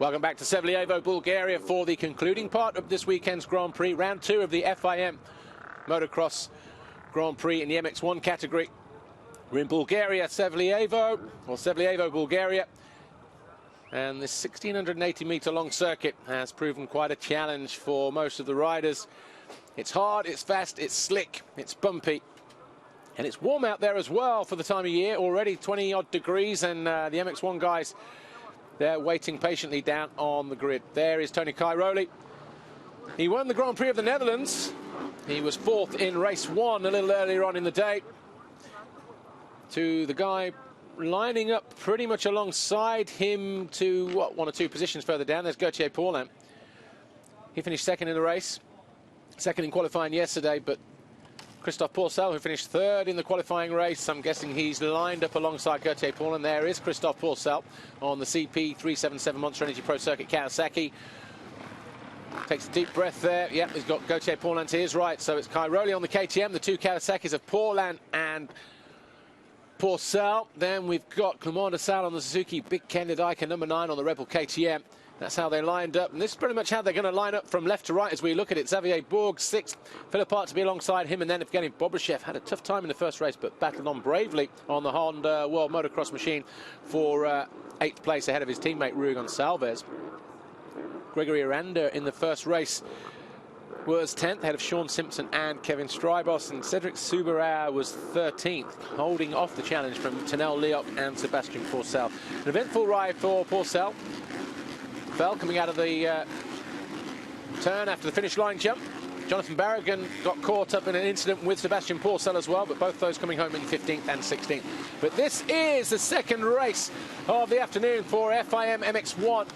Welcome back to Sevlievo, Bulgaria for the concluding part of this weekend's Grand Prix, round 2 of the FIM Motocross Grand Prix in the MX1 category. We're in Bulgaria, Sevlievo, Bulgaria. And this 1,680-metre long circuit has proven quite a challenge for most of the riders. It's hard, it's fast, it's slick, it's bumpy. And it's warm out there as well for the time of year, already 20-odd degrees, and the MX1 guys, they're waiting patiently down on the grid. There is Tony Cairoli. He won the Grand Prix of the Netherlands. He was 4th in race 1 a little earlier on in the day. To the guy lining up pretty much alongside him to, what, 1 or 2 positions further down. There's Gauthier Paulin. He finished 2nd in the race. 2nd in qualifying yesterday, but Christophe Pourcel, who finished 3rd in the qualifying race, I'm guessing he's lined up alongside Gauthier Paulin. There is Christophe Pourcel on the CP377 Monster Energy Pro Circuit Kawasaki. Takes a deep breath there. Yep, he's got Gauthier Paulin to his right. So it's Cairoli on the KTM, the 2 Kawasaki's of Paulin and Pourcel. Then we've got Clément de Sales on the Suzuki Big Kendediker number 9 on the Rebel KTM. That's how they lined up, and this is pretty much how they're going to line up from left to right as we look at it. Xavier Bourg, 6th, Philippe Hart to be alongside him, and then Evgeny Bobryshev had a tough time in the first race, but battled on bravely on the Honda World Motocross machine for 8th place ahead of his teammate Rui Gonçalves. Gregory Aranda in the first race was 10th, ahead of Sean Simpson and Kevin Strybos, and Cedric Soubirous was 13th, holding off the challenge from Tanel Leoc and Sebastian Pourcel. An eventful ride for Pourcel. Fell coming out of the turn after the finish line jump. Jonathan Barragan got caught up in an incident with Sebastian Pourcel as well, but both those coming home in 15th and 16th. But this is the second race of the afternoon for FIM MX1.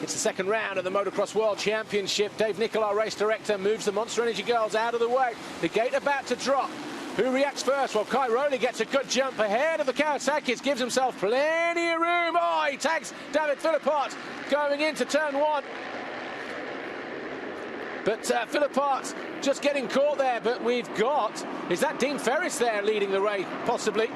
It's the second round of the Motocross World Championship. Dave Nicola, race director, moves the Monster Energy girls out of the way. The gate about to drop. Who reacts first? Well, Cairoli gets a good jump ahead of the Kawasaki's, gives himself plenty of room. Oh, he tags David Philippe Hart going into turn 1. But Philippe Hart just getting caught there. But we've got, is that Dean Ferris there leading the race, possibly?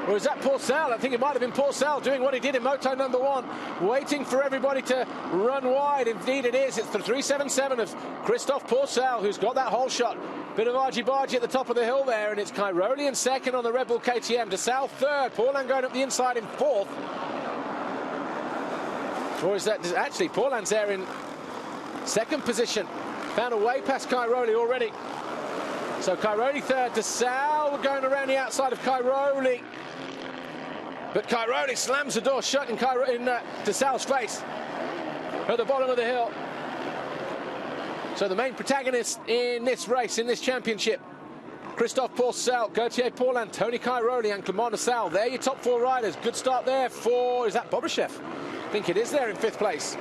Or is that Pourcel? I think it might have been Pourcel doing what he did in Moto number 1, waiting for everybody to run wide. Indeed it is. It's the 377 of Christophe Pourcel who's got that whole shot. Bit of argy-bargy at the top of the hill there, and it's Cairoli in 2nd on the Red Bull KTM. De Sales 3rd, Paulin going up the inside in 4th. Or is that actually Paulin's there in 2nd position? Found a way past Cairoli already. So Cairoli 3rd, De Sales going around the outside of Cairoli. But Cairoli slams the door shut in De Sales' face at the bottom of the hill. So the main protagonists in this race, in this championship, Christophe Pourcel, Gauthier Paulin, Tony Cairoli and Clément de Sales. They're your top 4 riders. Good start there for, is that Bobryshev? I think it is there in 5th place.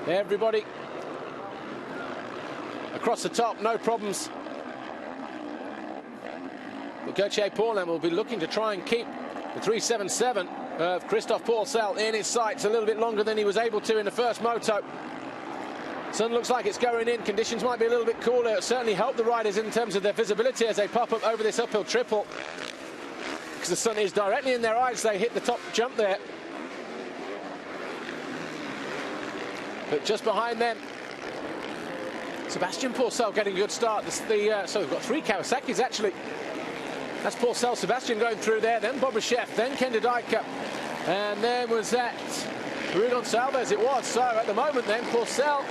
Everybody across the top, no problems. But Gauthier Paulin will be looking to try and keep the 377 of Christophe Pourcel in his sights a little bit longer than he was able to in the first moto. Sun looks like it's going in. Conditions might be a little bit cooler. It'll certainly help the riders in terms of their visibility as they pop up over this uphill triple, because the sun is directly in their eyes. They hit the top jump there. But just behind them, Sebastian Pourcel getting a good start. So we've got 3 Kawasaki's actually. That's Pourcel, Sebastian going through there, then Bobryshev, then Kendediker, and then was that Rui Gonçalves, it was. So at the moment then, Pourcel,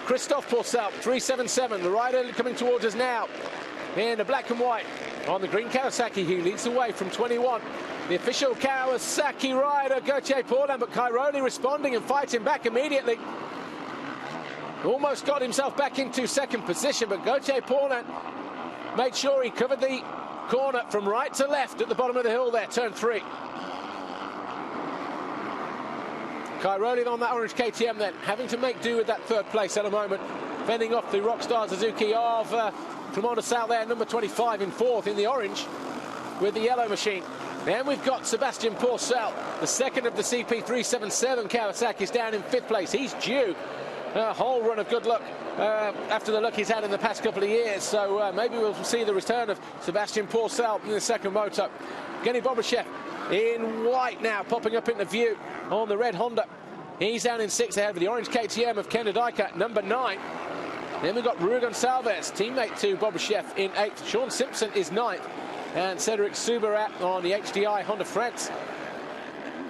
Christophe Pourcel, 377, the rider coming towards us now in the black and white on the green Kawasaki. He leads the way from 21. The official Kawasaki rider, Gauthier Paulin, but Cairoli responding and fighting back immediately. Almost got himself back into 2nd position, but Gauthier Paulin made sure he covered the corner from right to left at the bottom of the hill there, turn 3. Cairoli on that orange KTM then, having to make do with that 3rd place at the moment, fending off the Rockstar Suzuki of Clément de Sales there, number 25 in 4th in the orange with the yellow machine. Then we've got Sebastian Pourcel, the 2nd of the CP377 Kawasaki's down in 5th place. He's due a whole run of good luck after the luck he's had in the past couple of years. So maybe we'll see the return of Sebastian Pourcel in the second moto. Evgeny Bobryshev in white now, popping up into view on the red Honda. He's down in 6th ahead of the orange KTM of Kendadika, number 9. Then we've got Rui Gonçalves, teammate to Bobryshev, in 8th. Sean Simpson is 9th. And Cedric Subarat on the HDI Honda France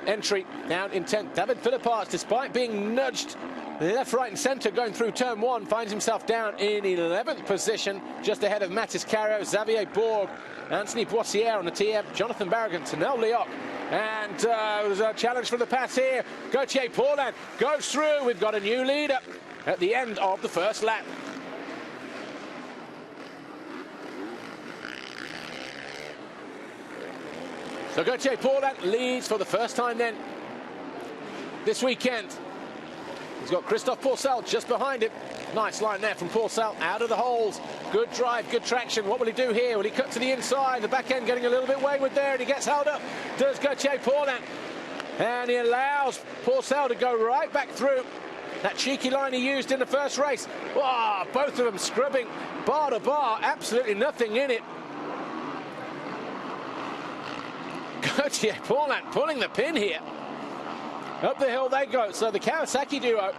entry down in 10th. David Philipparts, despite being nudged left, right and centre going through turn 1, finds himself down in 11th position, just ahead of Mathis Caro, Xavier Borg, Anthony Boissiere on the TM, Jonathan Barragan, Tanel Leoc. And there's a challenge for the pass here. Gauthier Paulin goes through. We've got a new leader at the end of the first lap. So Gauthier Paulin leads for the first time then this weekend. He's got Christophe Pourcel just behind him. Nice line there from Pourcel out of the holes. Good drive, good traction. What will he do here? Will he cut to the inside? The back end getting a little bit wayward there, and he gets held up. Does Gauthier Paulin. And he allows Pourcel to go right back through. That cheeky line he used in the first race. Oh, both of them scrubbing bar to bar. Absolutely nothing in it. Gauthier Paulin pulling the pin here. Up the hill they go. So the Kawasaki duo,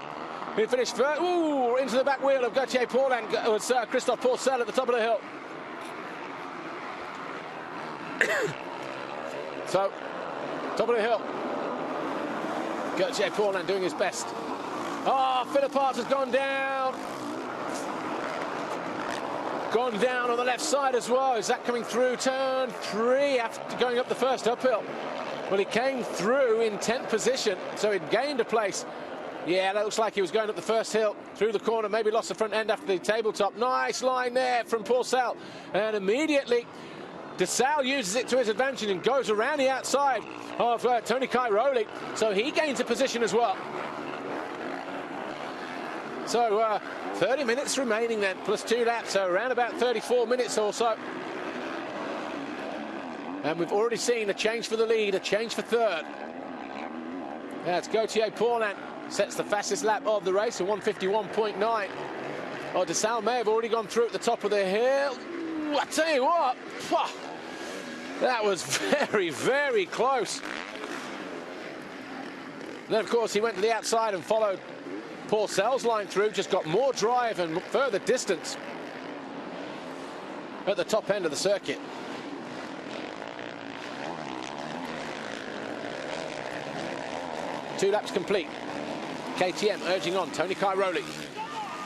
who finished first, into the back wheel of Gauthier Paulin, was Christophe Pourcel at the top of the hill. So, top of the hill. Gauthier Paulin doing his best. Oh, Philipparts has gone down. Gone down on the left side as well. Is that coming through turn 3 after going up the first uphill? Well, he came through in 10th position, so he'd gained a place. Yeah, that looks like he was going up the first hill through the corner, maybe lost the front end after the tabletop. Nice line there from Pourcel. And immediately, DeSalle uses it to his advantage and goes around the outside of Tony Cairoli. So he gains a position as well. So 30 minutes remaining then, plus 2 laps, so around about 34 minutes or so. And we've already seen a change for the lead, a change for third. That's Gauthier Paulin, sets the fastest lap of the race, a 151.9. Oh, DeSalle may have already gone through at the top of the hill. I tell you what, that was very, very close. Then, of course, he went to the outside and followed Pourcel's line through, just got more drive and further distance at the top end of the circuit. Two laps complete. KTM urging on Tony Cairoli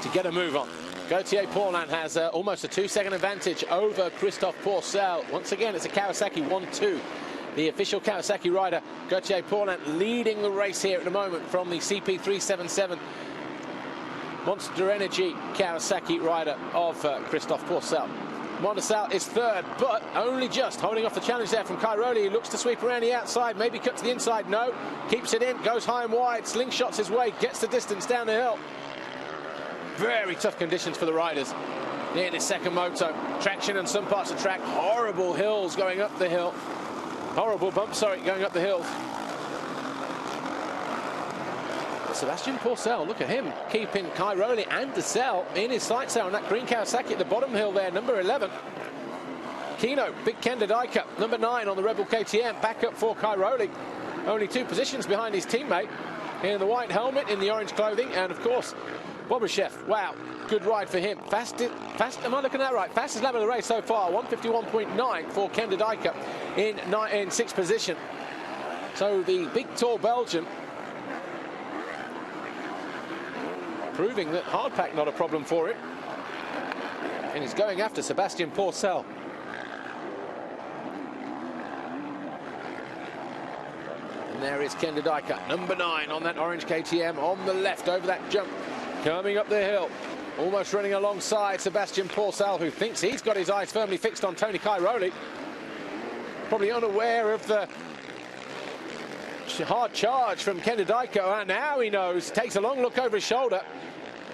to get a move on. Gauthier Paulin has almost a 2-second advantage over Christophe Pourcel. Once again, it's a Kawasaki 1-2. The official Kawasaki rider, Gauthier Paulin, leading the race here at the moment from the CP377 Monster Energy Kawasaki rider of Christophe Pourcel. Mondesal is third, but only just holding off the challenge there from Cairoli, who looks to sweep around the outside, maybe cut to the inside. No, keeps it in, goes high and wide, slingshots his way, gets the distance down the hill. Very tough conditions for the riders in his second moto. Traction on some parts of the track, horrible hills going up the hill. Horrible bumps, going up the hills. Sebastian Pourcel, look at him, keeping Cairoli and DeSalle in his sights there on that green Kawasaki at the bottom hill there, number 11. Kino, big Kendadika, number 9 on the Rebel KTM, back up for Cairoli. Only 2 positions behind his teammate in the white helmet, in the orange clothing, and of course, Bobryshev. Wow, good ride for him. Am I looking at that right? Fastest lap of the race so far, 151.9 for Kendadika in 6th position. So the big, tall Belgian, proving that hardpack not a problem for it, and he's going after Sebastian Pourcel. And there is Kendadika, number 9 on that orange KTM on the left over that jump, coming up the hill, almost running alongside Sebastian Pourcel, who thinks he's got his eyes firmly fixed on Tony Cairoli, probably unaware of the hard charge from Kendadika, and now he knows, takes a long look over his shoulder,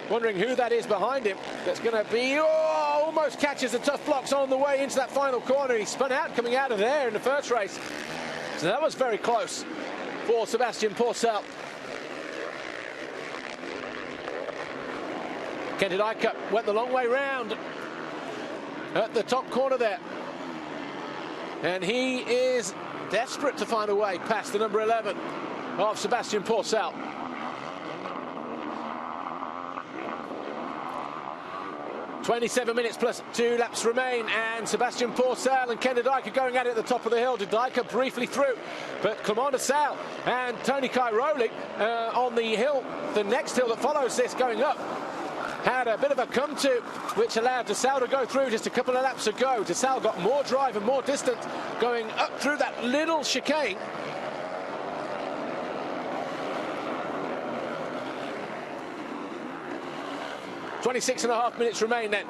wondering who that is behind him. That's going to be, almost catches the tough blocks on the way into that final corner. He spun out coming out of there in the first race. So that was very close for Sebastian Pourcel. Kendadika went the long way round at the top corner there. And he is desperate to find a way past the number 11 of Sebastian Pourcel. "27 minutes plus 2 laps remain, and Sebastian Pourcel and Ken de Dijker going at it at the top of the hill. De Dijker briefly through, but Clément de Sale and Tony Cairoli on the hill, the next hill that follows this going up, had a bit of a come-to, which allowed de Sale to go through just a couple of laps ago. De Sale got more drive and more distance going up through that little chicane. "26.5 minutes remain then.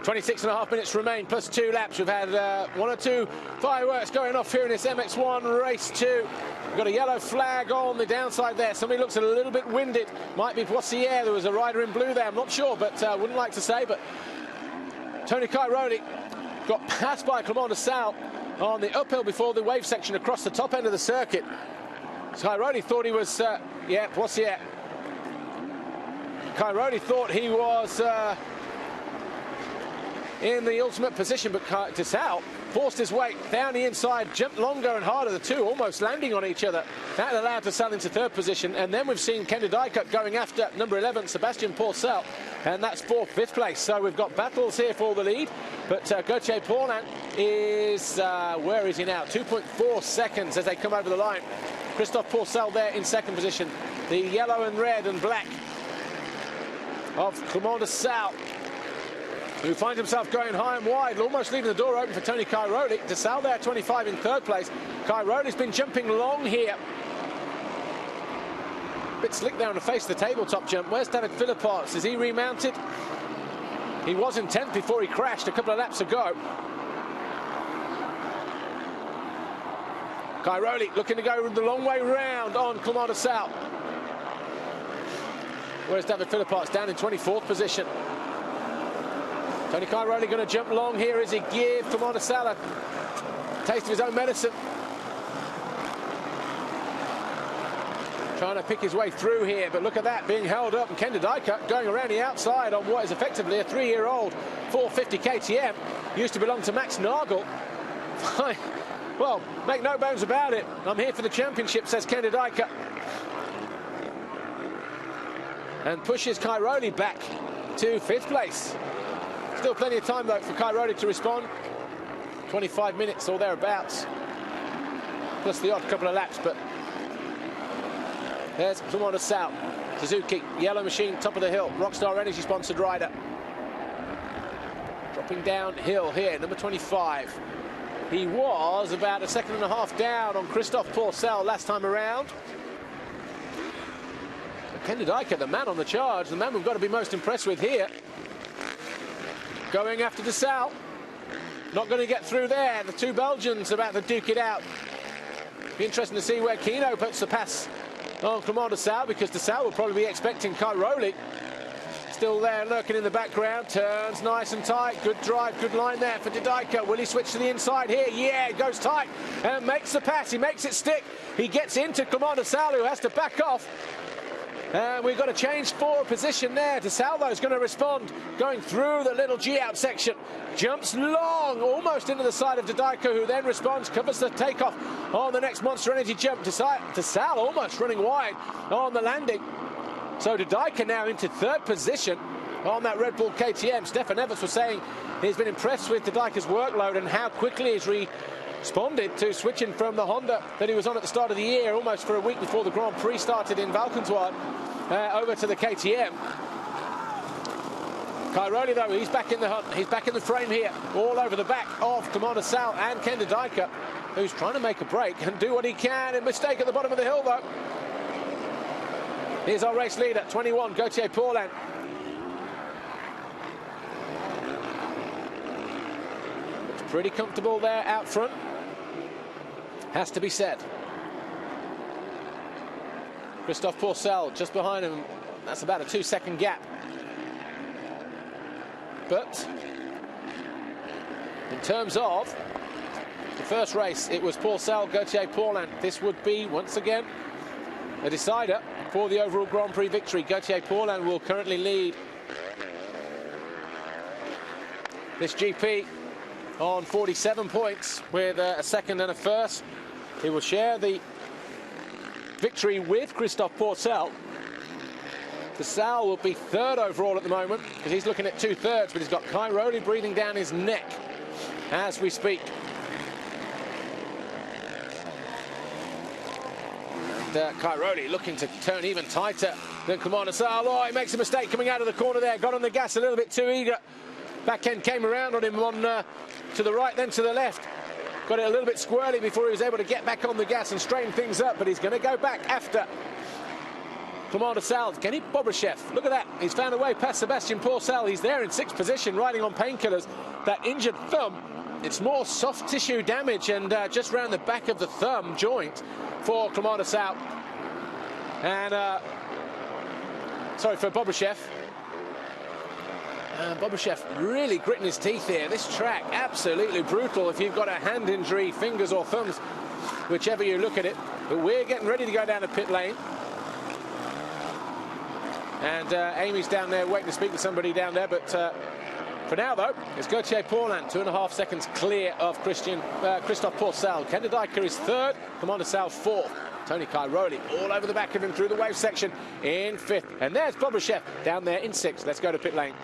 26.5 minutes remain plus 2 laps. We've had 1 or 2 fireworks going off here in this MX1 race 2. We've got a yellow flag on the downside there. Somebody looks a little bit winded. Might be Poissier. There was a rider in blue there. I'm not sure, but wouldn't like to say. But Tony Cairoli got passed by Clément de Sale on the uphill before the wave section across the top end of the circuit. Cairoli thought he was, Poissier. Cairoli thought he was in the ultimate position, but de Sale forced his weight down the inside, jumped longer and harder, the two almost landing on each other. That allowed de Sale into 3rd position, and then we've seen Ken de Dijker going after number 11, Sebastian Pourcel, and that's 4th, 5th place. So we've got battles here for the lead, but Gauthier Paulin is, where is he now? 2.4 seconds as they come over the line. Christophe Pourcel there in 2nd position. The yellow and red and black of Clément de Sale, who finds himself going high and wide, almost leaving the door open for Tony Cairoli. De Sale there, 25 in 3rd place. Cairoli's been jumping long here. Bit slick there on the face of the tabletop jump. Where's David Philippots? Is he remounted? He was in 10th before he crashed a couple of laps ago. Cairoli looking to go the long way round on Clément de Sale. Where's David Philippots? Down in 24th position. Tony Cairoli going to jump long here as he gives Clément de Sale a taste of his own medicine. Trying to pick his way through here, but look at that, being held up, and Ken de Dijker going around the outside on what is effectively a 3-year-old 450 KTM. Used to belong to Max Nagel. Well, make no bones about it, I'm here for the championship, says Ken de Dijker. And pushes Cairoli back to 5th place. Still plenty of time, though, for Cairoli to respond. 25 minutes or thereabouts, plus the odd couple of laps, but there's Clément de Sale. Suzuki, yellow machine, top of the hill, Rockstar Energy sponsored rider. Dropping downhill here, number 25. He was about 1.5 seconds down on Christophe Pourcel last time around. Ken de Dijker, the man on the charge, the man we've got to be most impressed with here. Going after de Sale. Not going to get through there. The two Belgians about to duke it out. Be interesting to see where Kino puts the pass on Clément de Sale, because de Sale will probably be expecting Cairoli. Still there, lurking in the background. Turns nice and tight. Good drive, good line there for de Dijker. Will he switch to the inside here? Yeah, it goes tight and makes the pass. He makes it stick. He gets into Clément de Sale, who has to back off. And we've got to change for position there. De Sale, though, is going to respond, going through the little G-out section. Jumps long, almost into the side of de Dijker, who then responds, covers the takeoff on the next Monster Energy jump. De Sale almost running wide on the landing. So de Dijker now into 3rd position on that Red Bull KTM. Stefan Everts was saying he's been impressed with de Dijker's workload and how quickly he's responded to switching from the Honda that he was on at the start of the year, almost for a week before the Grand Prix started in Valkentuan, over to the KTM. Cairoli, though, he's back in the hunt. He's back in the frame here, all over the back of Clément de Sale and Ken de Dijker, who's trying to make a break and do what he can. A mistake at the bottom of the hill, though. Here's our race leader, 21, Gauthier Paulin. Looks pretty comfortable there out front, has to be said. Christophe Pourcel just behind him. That's about a 2-second gap. But in terms of the first race, it was Pourcel, Gauthier Paulin. This would be, once again, a decider for the overall Grand Prix victory. Gauthier Paulin will currently lead this GP on 47 points with a second and a first. He will share the victory with Christophe Pourcel. Pourcel will be third overall at the moment because he's looking at 2/3, but he's got Cairoli breathing down his neck as we speak. And Cairoli looking to turn even tighter than Commander Sal. Oh, he makes a mistake coming out of the corner there. Got on the gas a little bit too eager. Back end came around on him to the right, then to the left. Got it a little bit squirrely before he was able to get back on the gas and straighten things up, but he's going to go back after Commander Sal. Kenny Bobryshev, look at that. He's found a way past Sebastian Pourcel. He's there in 6th position, riding on painkillers. That injured thumb, it's more soft tissue damage and just round the back of the thumb joint for Commander Sal. And, sorry, for Bobryshev. Bobryshev really gritting his teeth here. This track, absolutely brutal if you've got a hand injury, fingers or thumbs, whichever you look at it. But we're getting ready to go down the pit lane. And Amy's down there waiting to speak to somebody down there. But for now, though, it's Gauthier Paulin, 2.5 seconds clear of Christophe Pourcel. Kenda Dijker is third, Commander Sal fourth. Tony Cairoli all over the back of him through the wave section in 5th. And there's Bobryshev down there in 6th. Let's go to pit lane.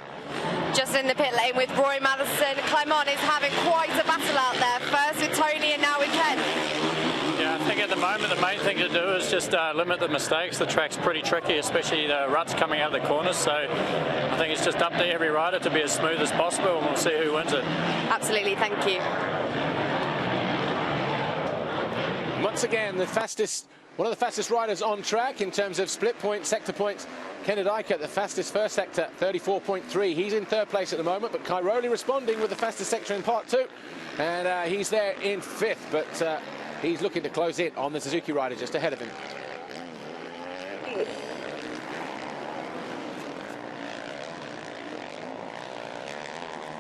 Just in the pit lane with Roy Madison. Clement is having quite a battle out there. First with Tony and now with Ken. Yeah, I think at the moment the main thing to do is just limit the mistakes. The track's pretty tricky, especially the ruts coming out of the corners. So I think it's just up to every rider to be as smooth as possible, and we'll see who wins it. Absolutely, thank you. Once again, one of the fastest riders on track in terms of split points, sector points. Kenda Dijker, the fastest first sector, 34.3. He's in 3rd place at the moment, but Cairoli responding with the fastest sector in part 2. And he's there in 5th, but he's looking to close in on the Suzuki rider just ahead of him.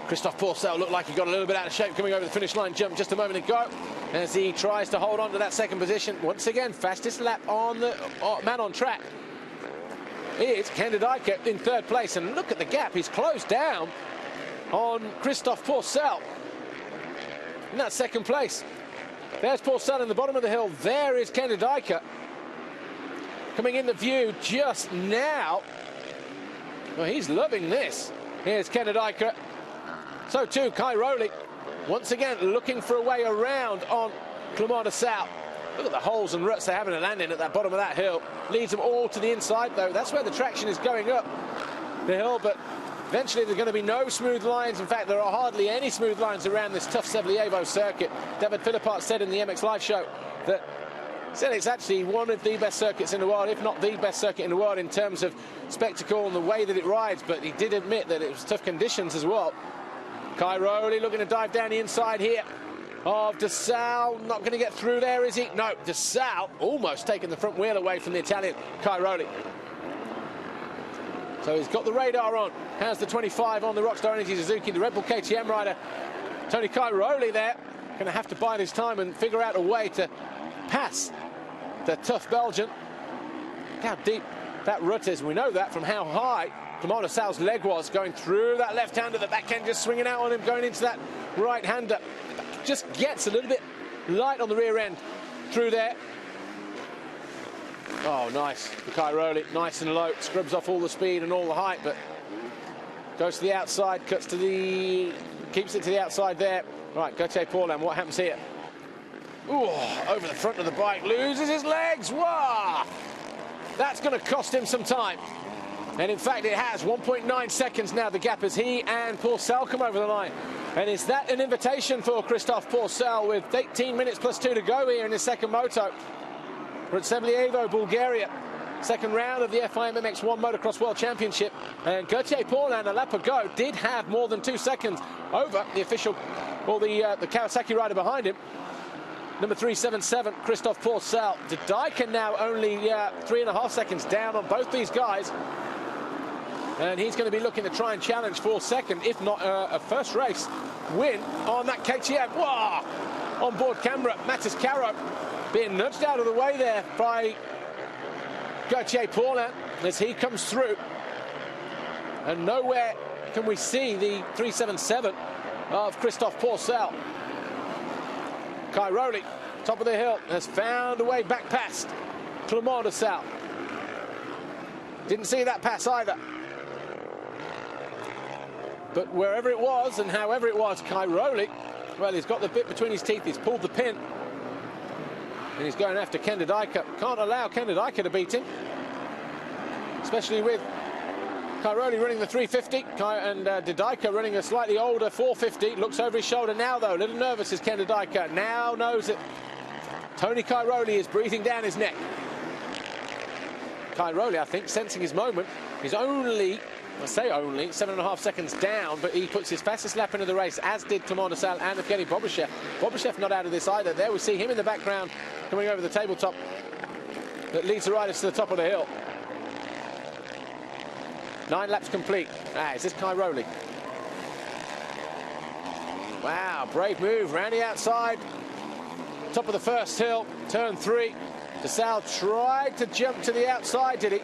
Christophe Pourcel looked like he got a little bit out of shape coming over the finish line jump just a moment ago as he tries to hold on to that second position. Once again, fastest lap on the man on track. It's Kenda Dijker in 3rd place, and look at the gap. He's closed down on Christophe Pourcel in that 2nd place. There's Pourcel in the bottom of the hill. There is Kenda Dijker coming in the view just now. Well, he's loving this. Here's Kenda Dijker. So too Cairoli, once again looking for a way around on Commander Sal. Look at the holes and ruts they're having to land in at that bottom of that hill. Leads them all to the inside, though. That's where the traction is going up the hill, but eventually there's going to be no smooth lines. In fact, there are hardly any smooth lines around this tough Sevlievo circuit. David Philippart said in the MX Live show that it's actually one of the best circuits in the world, if not the best circuit in the world in terms of spectacle and the way that it rides, but he did admit that it was tough conditions as well. Cairoli looking to dive down the inside here of De Sal. Not going to get through there, is he? No, De Sal almost taking the front wheel away from the Italian Cairoli. So he's got the radar on. Has the 25 on the Rockstar Energy Suzuki, the Red Bull KTM rider. Tony Cairoli there. Going to have to bide his time and figure out a way to pass the tough Belgian. Look how deep that rut is. We know that from how high Commander Sal's leg was going through that left-hander. The back end just swinging out on him, going into that right-hander. Just gets a little bit light on the rear end through there. Oh, nice for Cairoli, nice and low, scrubs off all the speed and all the height, but goes to the outside, keeps it to the outside there. Right, Gauthier Paulin, what happens here? Ooh, over the front of the bike, loses his legs. Wow! That's going to cost him some time. And in fact, it has 1.9 seconds now. The gap as he and Pourcel come over the line. And is that an invitation for Christophe Pourcel with 18 minutes plus 2 to go here in his second moto? We're at Sevlievo, Bulgaria. Second round of the FIM MX1 Motocross World Championship. And Gauthier Paulin, a lap ago, did have more than 2 seconds over the official, or the Kawasaki rider behind him. Number 377, Christophe Pourcel. De Dijker now only 3.5 seconds down on both these guys. And he's going to be looking to try and challenge for second, if not a first race win on that KTM. Wow! On board camera, Matis Caro being nudged out of the way there by Gauthier Paulin as he comes through. And nowhere can we see the 377 of Christophe Pourcel. Cairoli, top of the hill, has found a way back past Clément de Sal. Didn't see that pass either. But wherever it was and however it was, Cairoli, well, he's got the bit between his teeth. He's pulled the pin. And he's going after Ken de Dijker. Can't allow Ken de Dijker to beat him. Especially with Cairoli running the 350 and de Dijker running a slightly older 450. Looks over his shoulder now, though. A little nervous is Ken de Dijker. Now knows that Tony Cairoli is breathing down his neck. Cairoli, I think, sensing his moment. He's only, I say only, 7.5 seconds down, but he puts his fastest lap into the race, as did Clément de Sal and Evgeny Bobashev. Bobashev not out of this either. There we see him in the background coming over the tabletop that leads the riders to the top of the hill. 9 laps complete. Is this Cairoli? Wow, brave move, round the outside. Top of the first hill, turn 3. De Sal tried to jump to the outside, did he?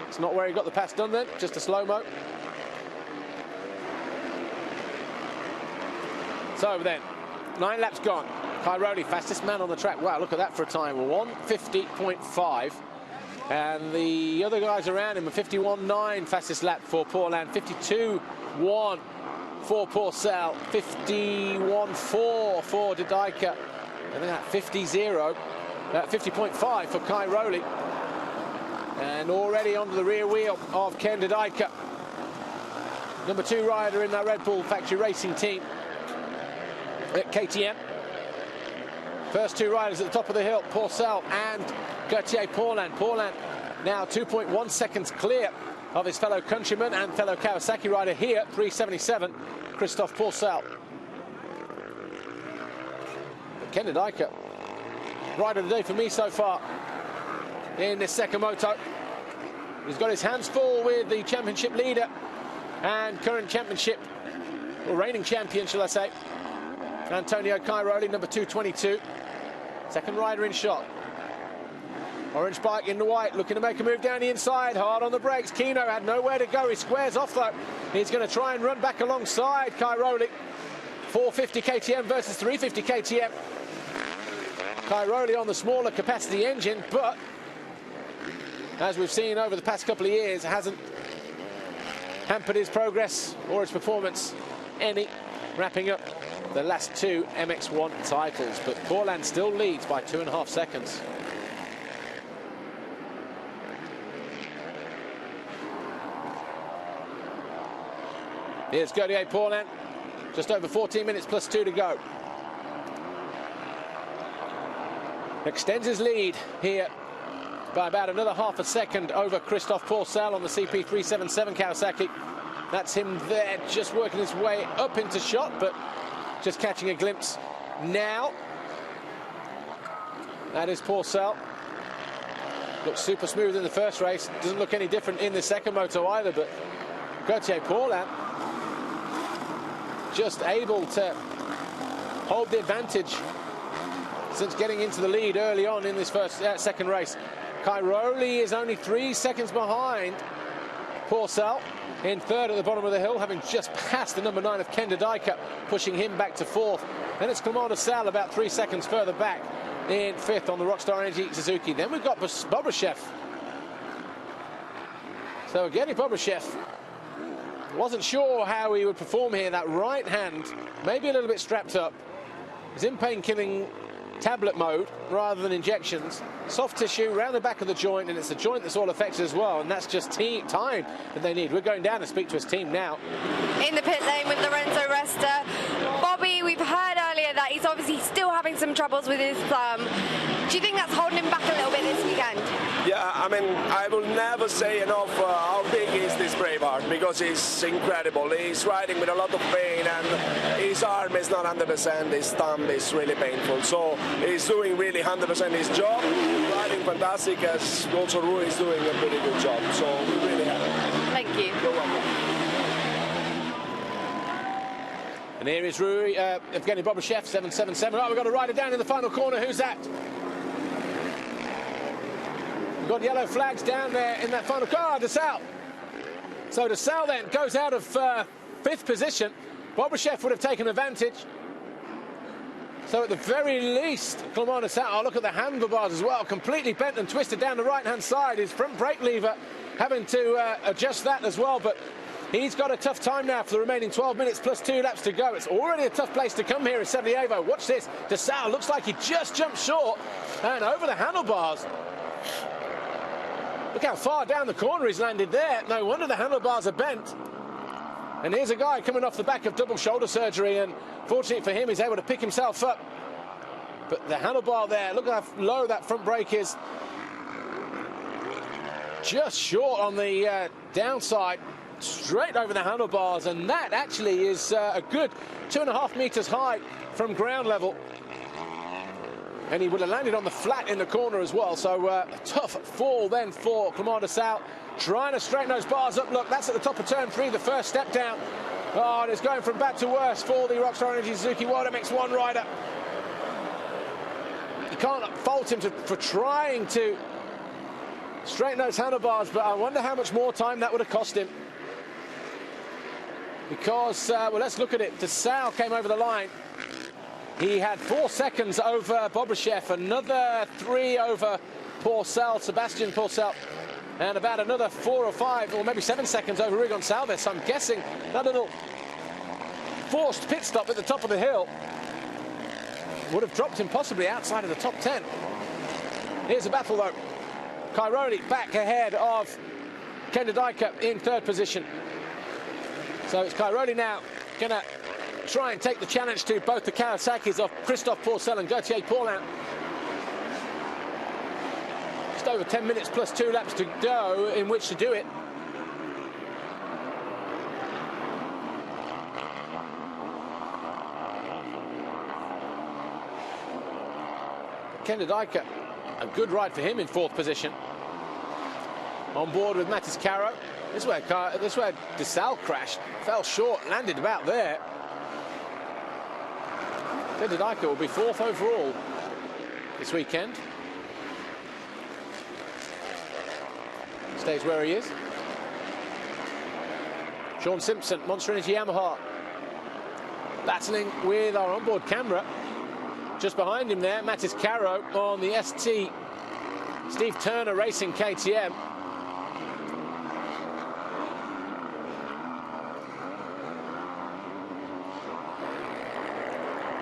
It's not where he got the pass done then, just a slow-mo. So then, 9 laps gone. Cairoli, fastest man on the track. Wow, look at that for a time. 1:50.5. And the other guys around him, a 51.9 fastest lap for Pourland, 52.1 for Pourcel, 51.4 for de Dijker, and then 50.5 for Cairoli. And already onto the rear wheel of Ken de Dijker, number 2 rider in that Red Bull factory racing team at KTM. First 2 riders at the top of the hill, Pourcel and Gauthier Pourland. Pourland now 2.1 seconds clear of his fellow countryman and fellow Kawasaki rider here, 377, Christophe Pourcel. Ken de Dijker, rider of the day for me so far in this second moto. He's got his hands full with the championship leader and current championship, or reigning champion, shall I say, Antonio Cairoli, number 222. Second rider in shot. Orange bike in the white, looking to make a move down the inside. Hard on the brakes. Kino had nowhere to go. He squares off, though. He's going to try and run back alongside Cairoli. 450 KTM versus 350 KTM. Cairoli on the smaller capacity engine, but as we've seen over the past couple of years, hasn't hampered his progress or his performance any, wrapping up the last 2 MX1 titles. But Pourland still leads by 2.5 seconds. Here's Gauthier Pourland, just over 14 minutes plus 2 to go. Extends his lead here by about another ½ second over Christophe Pourcel on the CP377 Kawasaki. That's him there, just working his way up into shot, but just catching a glimpse now. That is Pourcel. Looks super smooth in the first race. Doesn't look any different in the second moto either, but Gauthier Pourland just able to hold the advantage since getting into the lead early on in this second race. Cairoli is only 3 seconds behind Pourcel in third at the bottom of the hill, having just passed the number 9 of Ken de Dijker, pushing him back to 4th. Then it's Clément de Sal about 3 seconds further back in 5th on the Rockstar Energy Suzuki. Then we've got Bobashev. So Evgeny Bobashev, wasn't sure how he would perform here. That right hand, maybe a little bit strapped up. He's in pain-killing tablet mode rather than injections. Soft tissue around the back of the joint, and it's the joint that's all affected as well, and that's just time that they need. We're going down to speak to his team now. In the pit lane with Lorenzo Resta. Bobby, we've heard earlier that he's obviously still having some troubles with his thumb. Do you think that's holding him back a little bit this weekend? Yeah, I mean, I will never say enough how big is this Braveheart, because he's incredible. He's riding with a lot of pain, and his arm is not 100%, his thumb is really painful. So he's doing really 100% his job, riding fantastic, as also Rui is doing a pretty good job. So we're really happy. Thank you. You're welcome. And here is Rui, Evgeny Bobashev, 777. Oh, we've got a rider down in the final corner. Who's that? We've got yellow flags down there in that final car. De Sal. So De Sal then goes out of 5th position Bobryshev would have taken advantage. So at the very least, Clement Sal, oh, look at the handlebars as well, completely bent and twisted down the right-hand side. His front brake lever having to adjust that as well, but he's got a tough time now for the remaining 12 minutes plus 2 laps to go. It's already a tough place to come here at Sevlievo. Watch this. De Sal looks like he just jumped short and over the handlebars. Look how far down the corner he's landed there. No wonder the handlebars are bent. And here's a guy coming off the back of double shoulder surgery, and fortunately for him, he's able to pick himself up. But the handlebar there, look how low that front brake is. Just short on the downside, straight over the handlebars, and that actually is a good 2.5 meters high from ground level. And he would have landed on the flat in the corner as well. So a tough fall then for Clement Sal, trying to straighten those bars up. Look, that's at the top of turn 3, the first step down. Oh, and it's going from bad to worse for the Rockstar Energy Suzuki World MX1 rider. You can't fault him for trying to straighten those handlebars, but I wonder how much more time that would have cost him. Because, well, let's look at it. De Sal came over the line. He had 4 seconds over Bobryshev, another 3 over Sebastian Pourcel, and about another 4 or 5, or maybe 7 seconds over Rigon Salves. I'm guessing that little forced pit stop at the top of the hill would have dropped him possibly outside of the top 10. Here's a battle, though. Cairoli back ahead of Kenda Dyker in 3rd position. So it's Cairoli now going to try and take the challenge to both the Kawasaki's of Christophe Pourcel and Gauthier Paulin. Just over 10 minutes plus 2 laps to go in which to do it. Kenda Dyker, a good ride for him in 4th position. On board with Matis Caro. This is where De Sal crashed, fell short, landed about there. Kenda Dyker will be 4th overall this weekend. Stays where he is. Sean Simpson, Monster Energy Yamaha, battling with our onboard camera. Just behind him there, Matis Caro on the ST Steve Turner Racing KTM.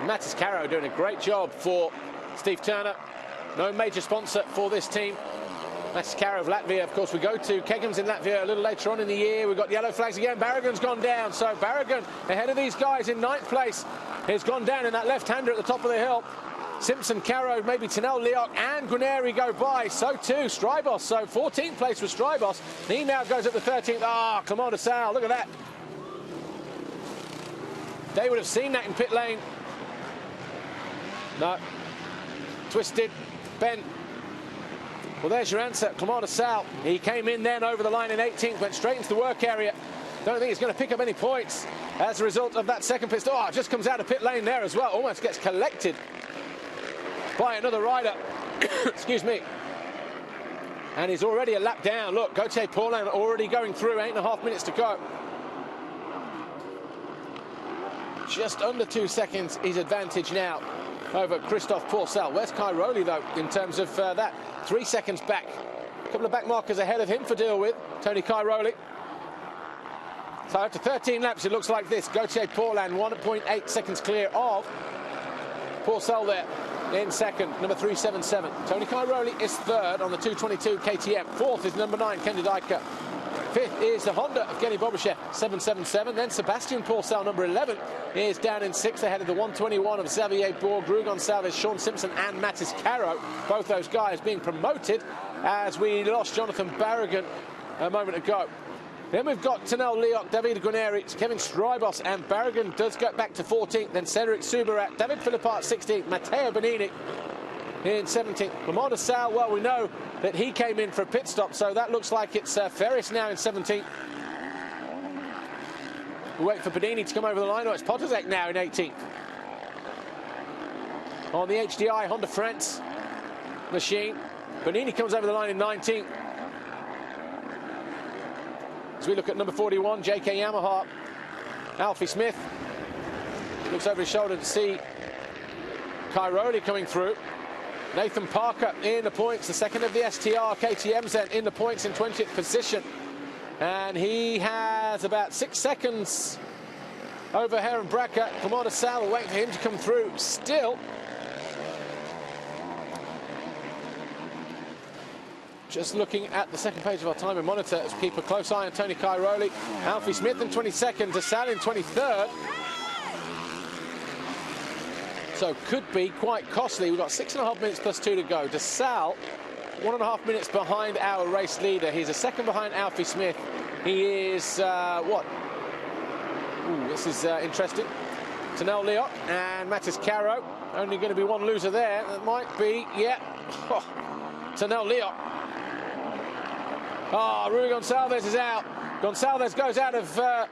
Matis Caro doing a great job for Steve Turner. No major sponsor for this team. Matis Caro of Latvia. Of course, we go to Kegums in Latvia a little later on in the year. We've got yellow flags again. Barragan's gone down. So Barragan, ahead of these guys in 9th place, has gone down in that left-hander at the top of the hill. Simpson, Caro, maybe Tinel, Leoc and Guarneri go by. So too Strybos. So 14th place was Strybos. He now goes up to 13th. Ah, Clement Sal, look at that. They would have seen that in pit lane. No. Twisted, bent. Well, there's your answer, Clement Sal. He came in then over the line in 18th, went straight into the work area. Don't think he's going to pick up any points as a result of that second pit. Oh, just comes out of pit lane there as well. Almost gets collected by another rider. Excuse me. And he's already a lap down. Look, Gauthier Paulin already going through, 8.5 minutes to go. Just under 2 seconds his advantage now over Christophe Pourcel. Where's Cairoli, though, in terms of that? 3 seconds back. A couple of back markers ahead of him for deal with. Tony Cairoli. So after 13 laps, it looks like this. Gauthier Paulin, 1.8 seconds clear of Pourcel there in second, number 377. Tony Cairoli is 3rd on the 222 KTM. 4th is number 9, Kenda Dyker. 5th is the Honda of Genny Bobryshev, 777. Then Sebastian Pourcel, number 11, is down in 6th ahead of the 121 of Xavier Bourg, Rugon Salves, Sean Simpson and Matis Caro. Both those guys being promoted as we lost Jonathan Barragan a moment ago. Then we've got Tinel Leoc, David Guarneri, Kevin Strybos, and Barragan does get back to 14th. Then Cedric Subarat, David Philippart 16th, Matteo Bonini in 17th. Clement Sal, well, we know that he came in for a pit stop, so that looks like it's Ferris now in 17th. We wait for Bonini to come over the line. Oh, it's Potazek now in 18th. On the HDI Honda France machine, Bonini comes over the line in 19th. As we look at number 41, JK Yamaha, Alfie Smith Looks over his shoulder to see Cairoli coming through. Nathan Parker in the points, the second of the STR. KTM's then in the points in 20th position. And he has about 6 seconds over Heron Bracker. Commander Sal waiting for him to come through. Still, just looking at the second page of our timing monitor, as we keep a close eye on Tony Cairoli. Alfie Smith in 22nd, DeSalle in 23rd. So could be quite costly. We've got 6.5 minutes plus 2 to go. DeSalle, 1.5 minutes behind our race leader. He's a second behind Alfie Smith. He is, what? Ooh, this is interesting. Tanel Leot and Mattis Caro. Only going to be one loser there. That might be, yeah. Oh, Tanel Leot. Ah, Rui Gonçalves is out. Gonçalves goes out of...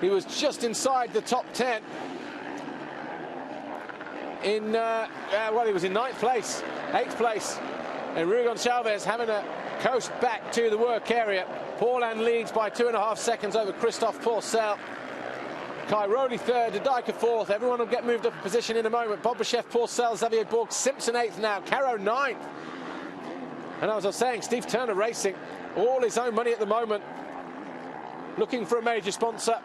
he was just inside the top 10. In, well, he was in 9th place, 8th place. And Rui Gonçalves having a coast back to the work area. Paulin leads by 2.5 seconds over Christophe Pourcel. Cairoli 3rd, Didika 4th. Everyone will get moved up a position in a moment. Bobashev, Pourcel, Xavier Bourg, Simpson 8th now. Caro 9th. And as I was saying, Steve Turner Racing, all his own money at the moment. Looking for a major sponsor.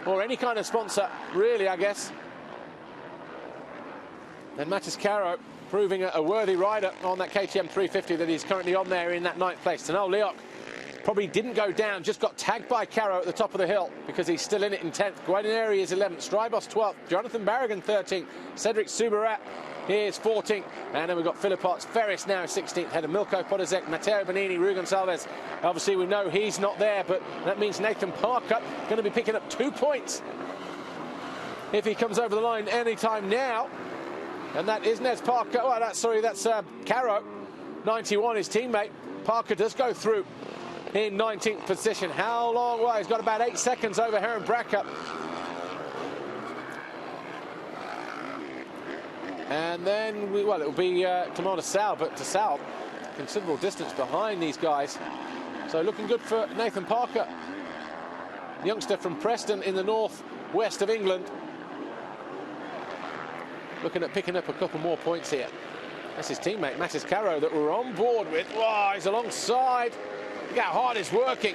Or any kind of sponsor, really, I guess. And Mattis Caro proving a worthy rider on that KTM 350 that he's currently on there in that 9th place. Tanel Leoc probably didn't go down, just got tagged by Caro at the top of the hill because he's still in it in 10th. Guadagneri is 11th, Strybos 12th, Jonathan Barragan 13th, Cedric Subarat is 14th, and then we've got Philippotts, Ferris now 16th, ahead of Milko Podozek, Matteo Bonini, Rui Gonçalves. Obviously we know he's not there, but that means Nathan Parker going to be picking up 2 points if he comes over the line anytime now. And that is Nez Parker. Oh, that's Caro, 91, his teammate. Parker does go through in 19th position. How long? Well, he's got about 8 seconds over Heron Bracker. And then, well, it'll be Commander Sal, but to Sal, considerable distance behind these guys. So looking good for Nathan Parker, youngster from Preston in the north-west of England. Looking at picking up a couple more points here. That's his teammate, Mattis Caro, that we're on board with. Wow, he's alongside. Look how hard he's working.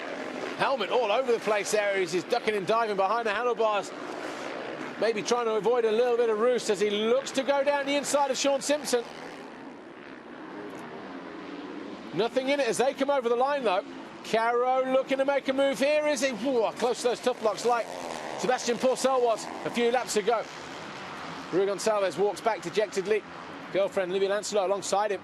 Helmet all over the place there. He's ducking and diving behind the handlebars. Maybe trying to avoid a little bit of roost as he looks to go down the inside of Sean Simpson. Nothing in it as they come over the line, though. Caro looking to make a move here, is he? Ooh, close to those tough blocks like Sebastian Pourcel was a few laps ago. Rui Gonçalves walks back dejectedly. Girlfriend Livia Lancelot alongside him.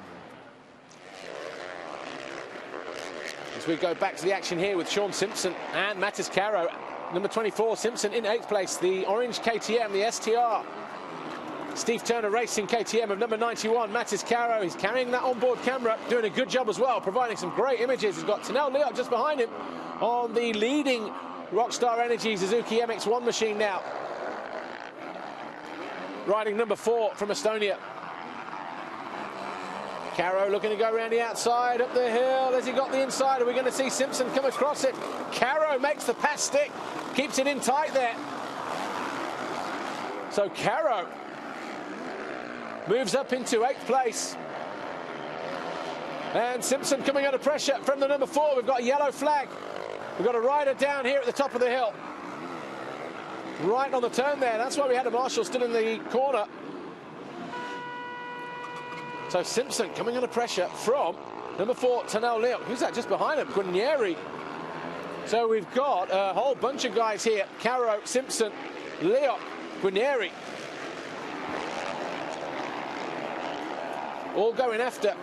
As we go back to the action here with Sean Simpson and Mattis Caro. Number 24, Simpson in 8th place. The orange KTM, the STR. Steve Turner Racing KTM of number 91, Mattis Caro. He's carrying that onboard camera, doing a good job as well, providing some great images. He's got Tanel Leoc just behind him on the leading Rockstar Energy Suzuki MX1 machine now. Riding number 4 from Estonia. Caro looking to go around the outside, up the hill. Has he got the inside? Are we going to see Simpson come across it? Caro makes the pass stick, keeps it in tight there. So Caro moves up into 8th place. And Simpson coming under pressure from the number 4. We've got a yellow flag. We've got a rider down here at the top of the hill. Right on the turn there. That's why we had a marshal still in the corner. So Simpson coming under pressure from number 4, Tanel Leoc. Who's that just behind him? Guadagneri. So we've got a whole bunch of guys here. Caro, Simpson, Leoc, Guadagneri. All going after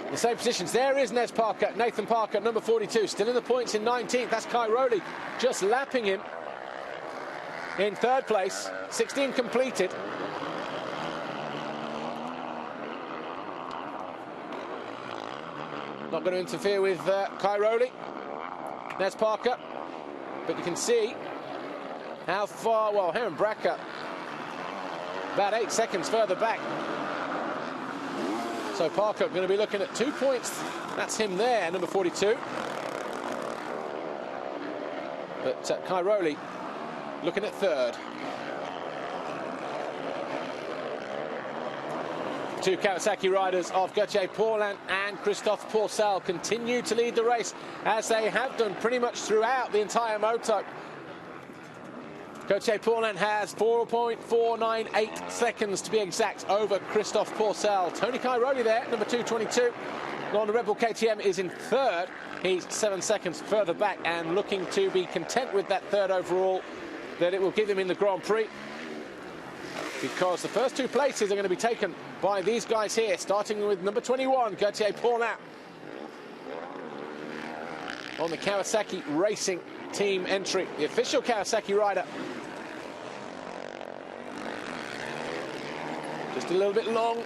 the same positions. There is Nez Parker, Nathan Parker, number 42, still in the points in 19th. That's Cairoli, just lapping him in 3rd place. 16 completed. Not going to interfere with Cairoli. Nez Parker. But you can see how far, well, Heron Bracker about 8 seconds further back. So Parker going to be looking at 2 points. That's him there, number 42. But Cairoli looking at third. Two Kawasaki riders of Gauthier Paulin and Christophe Pourcel continue to lead the race, as they have done pretty much throughout the entire moto. Gauthier Paulin has 4.498 seconds to be exact over Christophe Pourcel. Tony Cairoli there, number 222. On the Red Bull KTM is in third. He's 7 seconds further back and looking to be content with that third overall that it will give him in the Grand Prix, because the first two places are going to be taken by these guys here, starting with number 21, Gauthier Paulin, on the Kawasaki Racing Team entry, the official Kawasaki rider. Just a little bit long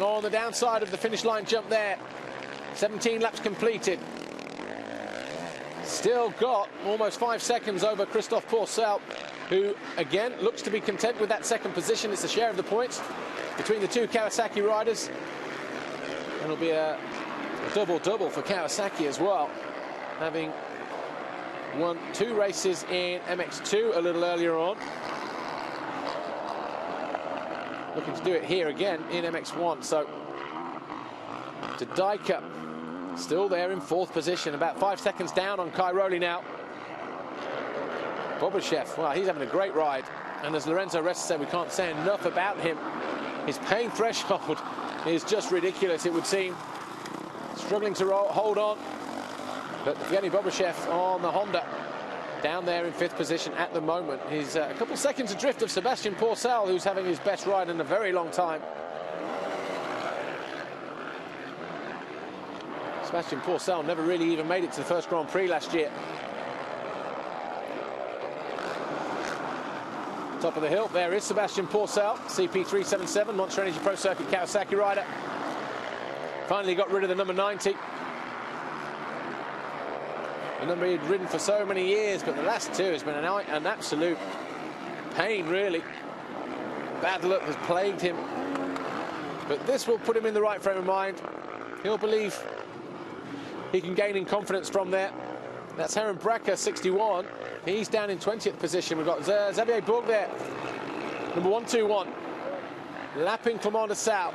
on the downside of the finish line jump there. 17 laps completed. Still got almost 5 seconds over Christophe Pourcel, who again looks to be content with that second position. It's the share of the points between the two Kawasaki riders. It'll be a double-double for Kawasaki as well, having won 2 races in MX2 a little earlier on. Looking to do it here again in MX1. So Didika still there in 4th position, about 5 seconds down on Cairoli now. Bobashev, well, he's having a great ride. And as Lorenzo Ressa said, we can't say enough about him. His pain threshold is just ridiculous, it would seem. Struggling to hold on. But Evgeny Bobashev on the Honda, down there in 5th position at the moment. He's a couple seconds adrift of Sebastian Pourcel, who's having his best ride in a very long time. Sebastian Pourcel never really even made it to the first Grand Prix last year. Top of the hill, there is Sebastian Pourcel, CP377, Monster Energy Pro Circuit Kawasaki rider. Finally got rid of the number 90. A number he'd ridden for so many years, but the last 2 has been an absolute pain, really. Bad luck has plagued him. But this will put him in the right frame of mind. He'll believe he can gain in confidence from there. That's Heron Bracker, 61. He's down in 20th position. We've got Xavier Bourg there, number 121, lapping Clément de Saux.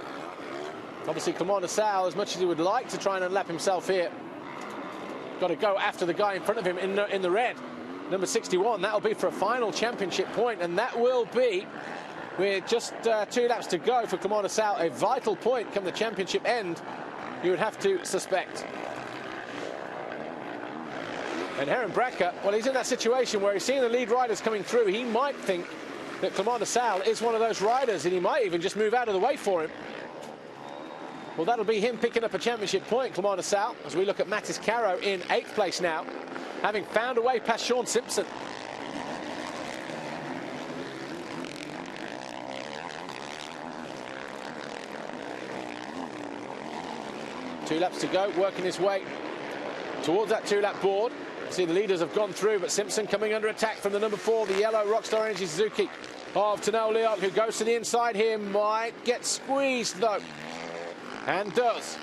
Obviously, Clément de Saux, as much as he would like to try and unlap himself here, got to go after the guy in front of him in the red, number 61. That'll be for a final championship point, and that will be, with just 2 laps to go for Clément de Saux, a vital point come the championship end, you would have to suspect. And Heron Bracker, well, he's in that situation where he's seeing the lead riders coming through. He might think that Clément de Saux is one of those riders, and he might even just move out of the way for him. Well, that'll be him picking up a championship point, Clément de Saux, as we look at Mathis Caro in 8th place now, having found a way past Sean Simpson. Two laps to go, working his way towards that 2-lap board. See, the leaders have gone through, but Simpson coming under attack from the number 4, the yellow Rockstar Energy Suzuki of Tanel Leok, who goes to the inside here, might get squeezed though, and does.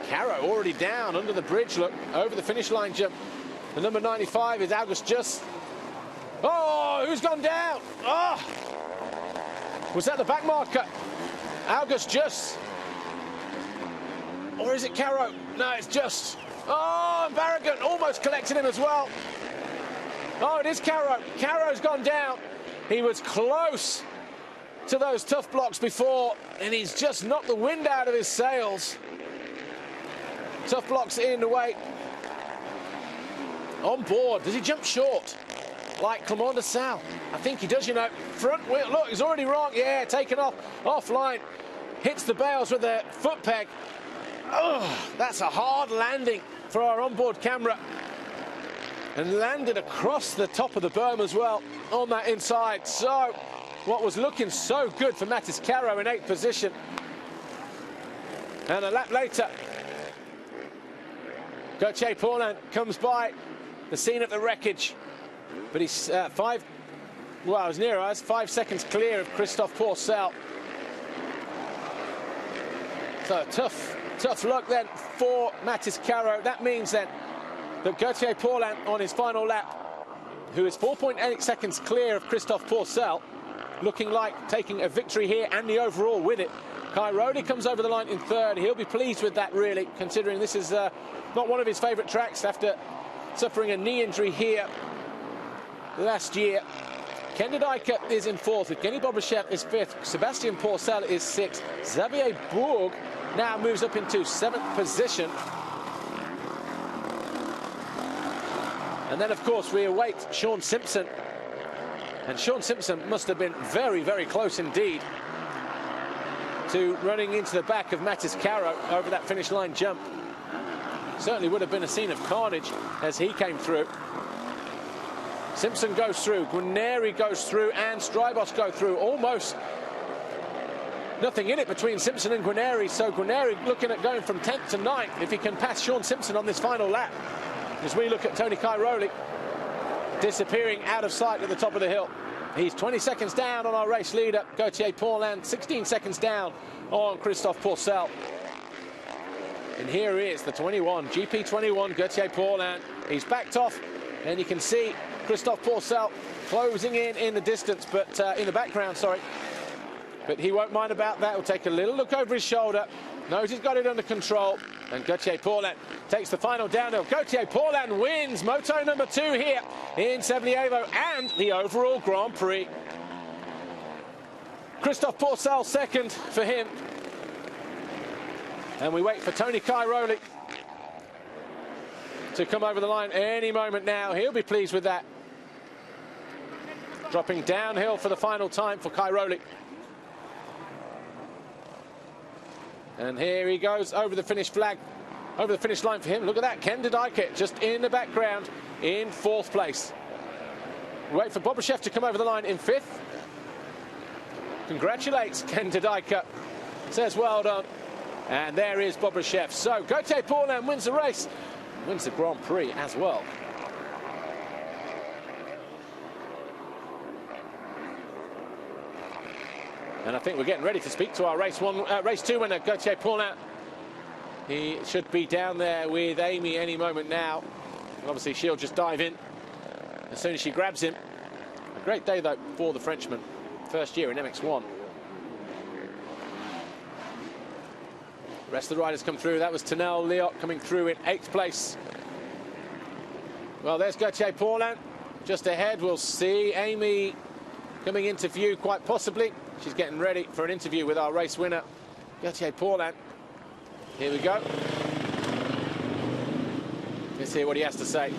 Caro already down under the bridge, look, over the finish line jump. The number 95 is August Just. Oh, who's gone down? Oh, was that the back marker? August Just. Or is it Caro? No, it's Just. Oh, and Barragan almost collected him as well. Oh, it is Caro. Caro's gone down. He was close to those tough blocks before, and he's just knocked the wind out of his sails. Tough blocks in the way. On board. Does he jump short like Clément de Saux? I think he does, you know. Front wheel. Look, he's already wrong. Yeah, taken off. Offline. Hits the bales with the foot peg. Oh, that's a hard landing for our onboard camera, and landed across the top of the berm as well on that inside. So what was looking so good for Mathis Caro in 8th position, and a lap later Gauthier Paulin comes by the scene of the wreckage, but he's 5 seconds clear of Christophe Pourcel. So tough luck then for Mathis Caro. That means then that Gauthier Paulin on his final lap who is 4.8 seconds clear of Christophe Pourcel, looking like taking a victory here and the overall with it. Cairoli comes over the line in third. He'll be pleased with that, really, considering this is not one of his favourite tracks after suffering a knee injury here last year. Ken de Dijker is in fourth. Evgeny Bobryshev is fifth. Sebastian Pourcel is sixth. Xavier Bourg now moves up into seventh position. And then, of course, we await Sean Simpson. And Sean Simpson must have been very, very close indeed to running into the back of Mattis Caro over that finish line jump. Certainly would have been a scene of carnage as he came through. Simpson goes through, Guarneri goes through, and Strybos go through. Almost nothing in it between Simpson and Guarneri, so Guarneri looking at going from 10th to 9th if he can pass Sean Simpson on this final lap. As we look at Tony Cairoli disappearing out of sight at the top of the hill. He's 20 seconds down on our race leader, Gauthier Paulin, 16 seconds down on Christophe Pourcel. And here is the 21, GP21, Gauthier Paulin. He's backed off, and you can see Christophe Pourcel closing in the distance, but in the background, sorry. But he won't mind about that. He'll take a little look over his shoulder, knows he's got it under control, and Gauthier Paulin takes the final downhill. Gauthier Paulin wins moto number 2 here in Sevlievo and the overall Grand Prix. Christophe Pourcel second for him. And we wait for Tony Cairoli to come over the line any moment now. He'll be pleased with that. Dropping downhill for the final time for Cairoli. And here he goes over the finish flag, over the finish line for him. Look at that, Ken de Dijker just in the background in 4th place. We wait for Bobryshev to come over the line in 5th. Congratulates Ken de Dijker, says well done. And there is Bobryshev. So Gauthier Paulin wins the race, wins the Grand Prix as well. And I think we're getting ready to speak to our race 2 winner, Gauthier Paulin. He should be down there with Amy any moment now. And obviously she'll just dive in as soon as she grabs him. A great day though for the Frenchman. First year in MX1. The rest of the riders come through. That was Tanel Liot coming through in 8th place. Well, there's Gauthier Paulin just ahead. We'll see Amy coming into view quite possibly. She's getting ready for an interview with our race winner, Gauthier Paulin. Here we go. Let's hear what he has to say.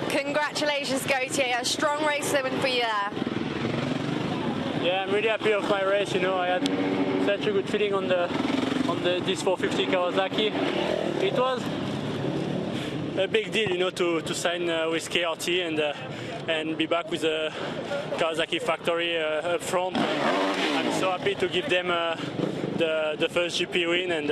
Congratulations, Gauthier. A strong race win for you there. Yeah, I'm really happy with my race. You know, I had such a good feeling on this 450 Kawasaki. It was a big deal, you know, to sign with KRT and be back with the Kawasaki factory up front. I'm so happy to give them the first GP win, and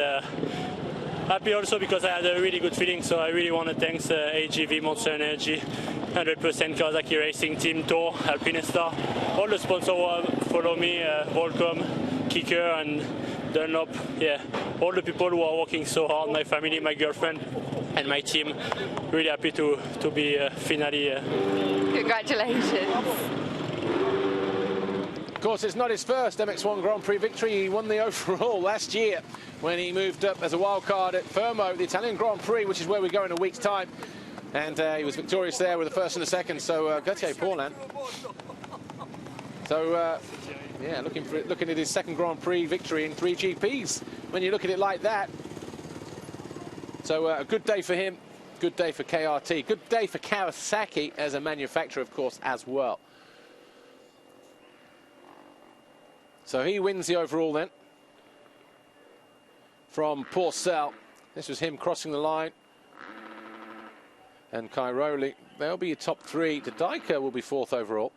happy also because I had a really good feeling. So I really want to thank AGV, Monster Energy, 100% Kawasaki Racing Team, Tour, Alpinestar, all the sponsors who follow me, Volcom, Kicker and Dunlop. Yeah, all the people who are working so hard, my family, my girlfriend and my team. Really happy to be finally. Congratulations. Of course, it's not his first MX1 Grand Prix victory. He won the overall last year when he moved up as a wild card at Fermo, the Italian Grand Prix, which is where we go in a week's time. And he was victorious there with the first and the second. So Gauthier Paulin. So yeah, looking at his second Grand Prix victory in 3 GPs. When you look at it like that. So a good day for him. Good day for KRT. Good day for Kawasaki as a manufacturer, of course, as well. So he wins the overall then from Pourcel. This was him crossing the line. And Cairoli, they'll be your top 3. De Dijker will be 4th overall.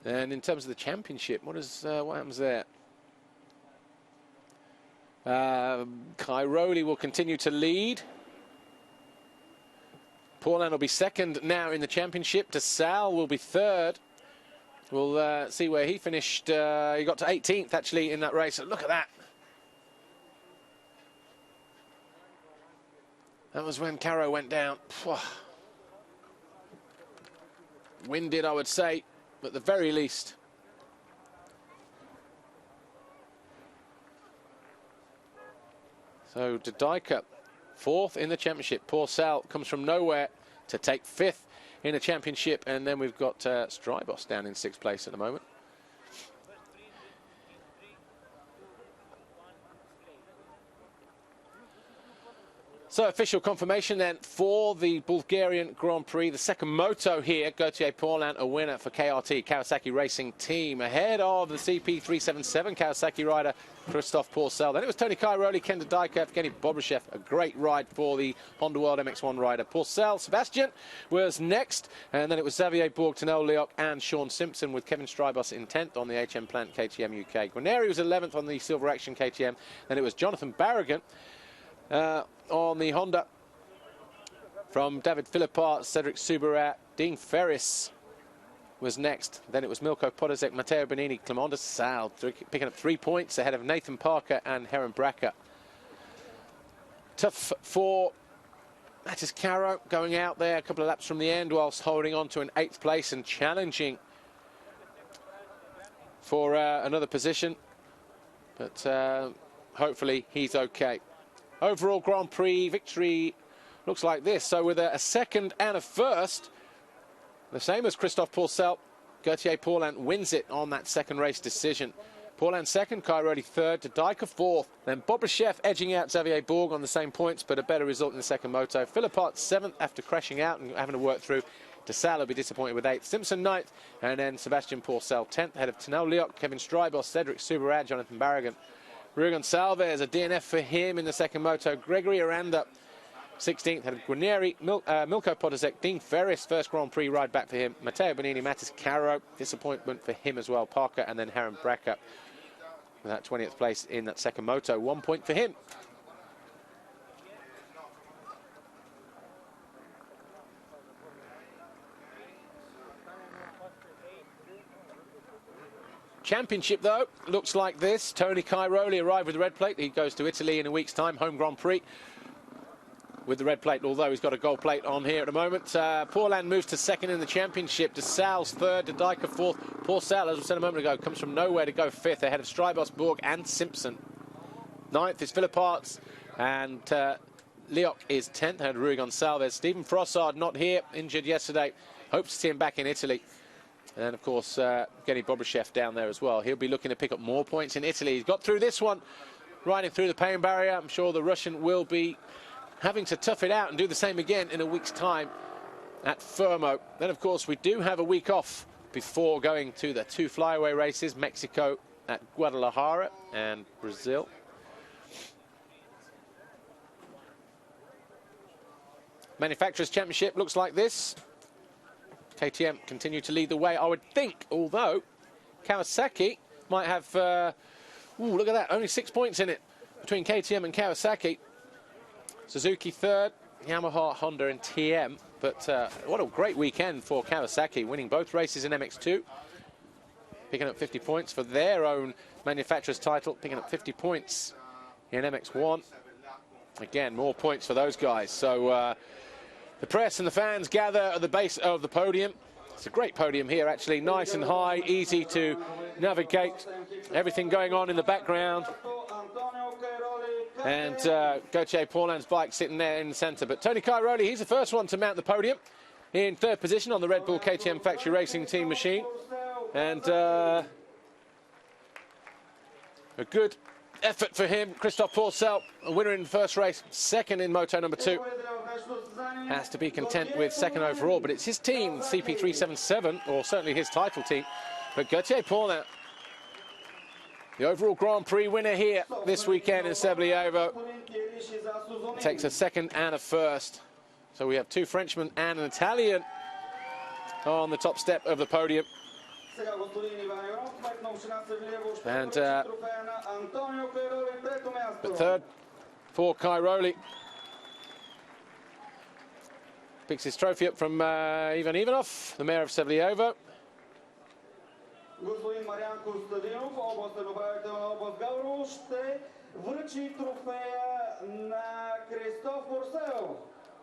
And in terms of the championship, what happens there? Cairoli will continue to lead. Paulin will be 2nd now in the championship. De Sal will be 3rd. We'll see where he finished. He got to 18th actually in that race. Look at that. That was when Caro went down. winded, I would say, at the very least. So Dodajka, 4th in the championship. Porcel comes from nowhere to take 5th in the championship. And then we've got Strybos down in 6th place at the moment. So official confirmation then for the Bulgarian Grand Prix. The second moto here, Gauthier Paulin, a winner for KRT, Kawasaki Racing Team, ahead of the CP377 Kawasaki rider Christophe Porcel. Then it was Tony Cairoli, Ken Dodajka, Evgeny Bobryshev, a great ride for the Honda World MX1 rider. Porcel, Sebastian was next, and then it was Xavier Bourg, Tanel Leoc and Sean Simpson, with Kevin Strybos in 10th on the HM Plant KTM UK. Guarneri was 11th on the Silver Action KTM. Then it was Jonathan Barragan on the Honda from David Philippart, Cedric Subarat. Dean Ferris was next. Then it was Milko Podolzek, Matteo Bonini, Clement de Sal, picking up 3 points ahead of Nathan Parker and Heron Bracker. Tough for Mattis Caro going out there a couple of laps from the end whilst holding on to an 8th place and challenging for another position. But hopefully he's okay. Overall Grand Prix victory looks like this. So with a second and a first, the same as Christophe Porcel, Gauthier Paulin wins it on that second race decision. Paulin second, Cairoli third, Dodajka 4th, then Bobryshev edging out Xavier Bourg on the same points, but a better result in the second moto. Philippart 7th after crashing out and having to work through. De Sal will be disappointed with 8th. Simpson 9th, and then Sebastian Porcel 10th, ahead of Tanel Leoc, Kevin Strybos, Cedric Subarat, Jonathan Barragan. Ruben Salves, a DNF for him in the second moto. Gregory Aranda, 16th, had Guarneri, Milko Podolzek, Dean Ferris, first Grand Prix ride back for him. Matteo Bonini, Mattis Caro, disappointment for him as well. Parker, and then Heron Bracker with that 20th place in that second moto. 1 point for him. Championship, though, looks like this. Tony Cairoli arrived with the red plate. He goes to Italy in a week's time, home Grand Prix with the red plate, although he's got a gold plate on here at the moment. Paulin moves to second in the championship. De Sal's third, Dodajka 4th. Porcel, as we said a moment ago, comes from nowhere to go 5th, ahead of Strybos, Bourg and Simpson. 9th is Philipparts, and Leoc is 10th, ahead of Ruben Salves. Stephen Frossard not here, injured yesterday. Hope to see him back in Italy. And, of course, Evgeny Bobryshev down there as well. He'll be looking to pick up more points in Italy. He's got through this one, riding through the pain barrier. I'm sure the Russian will be having to tough it out and do the same again in a week's time at Fermo. Then, of course, we do have a week off before going to the 2 flyaway races, Mexico at Guadalajara and Brazil. Manufacturers' Championship looks like this. KTM continue to lead the way, I would think, although Kawasaki might have, look at that, only 6 points in it between KTM and Kawasaki. Suzuki third, Yamaha, Honda and TM. But what a great weekend for Kawasaki, winning both races in MX2, picking up 50 points for their own manufacturer's title, picking up 50 points in MX1. Again, more points for those guys. So the press and the fans gather at the base of the podium. It's a great podium here, actually. Nice and high, easy to navigate. Everything going on in the background. And Gauthier Paulin's bike sitting there in the centre. But Tony Cairoli, he's the first one to mount the podium in 3rd position on the Red Bull KTM Factory Racing Team machine. And a good effort for him. Christophe Porcel, a winner in the first race, 2nd in Moto number 2. Has to be content with 2nd overall, but it's his team, CP377, or certainly his title team. But Gauthier Paulin, the overall Grand Prix winner here this weekend in Sevlievo, takes a 2nd and a 1st. So we have 2 Frenchmen and an Italian on the top step of the podium. And the 3rd for Cairoli. Picks his trophy up from Ivan Ivanov, the mayor of Sevlievo.